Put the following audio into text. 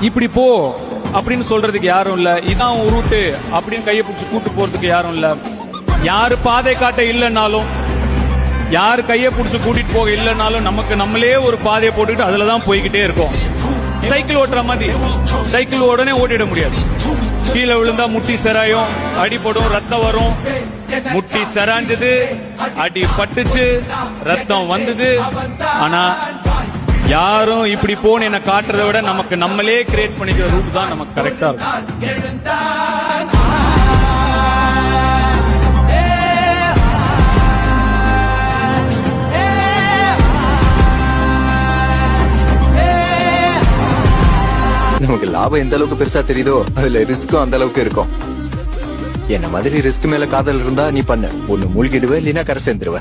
இப்படி போ அப்படின்னு சொல்றதுக்கு யாரும் இல்ல, இதான் ஒரு ரூட்டு அப்படின்னு கையை பிடிச்சி கூட்டு போறதுக்கு யாரும் இல்ல. யாரு பாதை காட்ட இல்லைன்னாலும், யாரு கையை பிடிச்சி கூட்டிட்டு போக இல்லைன்னாலும் நமக்கு நம்மளே ஒரு பாதையை போட்டுக்கிட்டு அதுலதான் போய்கிட்டே இருக்கோம். சைக்கிள் ஓட்டுற மாதிரி, சைக்கிள் உடனே ஓட்டிட முடியாது. கீழே விழுந்தா முட்டி செராயும், அடிபடும், ரத்தம் வரும். முட்டி செராஞ்சது, அடி பட்டுச்சு, ரத்தம் வந்தது. ஆனா யாரும் இப்படி போன என்ன காட்டுறதை விட நமக்கு நம்மளே கிரியேட் பண்ணிக்கிற ரூட் தான் நமக்கு கரெக்டா இருக்கும். நமக்கு லாபம் எந்த அளவுக்கு பெருசா தெரியுதோ அதுல ரிஸ்க்கும் அந்த அளவுக்கு இருக்கும். என்ன மாதிரி ரிஸ்க் மேல காதல் இருந்தா நீ பண்ணு, ஒண்ணு மூழ்கிடுவ இல்லைன்னா கரை சேர்ந்துருவ.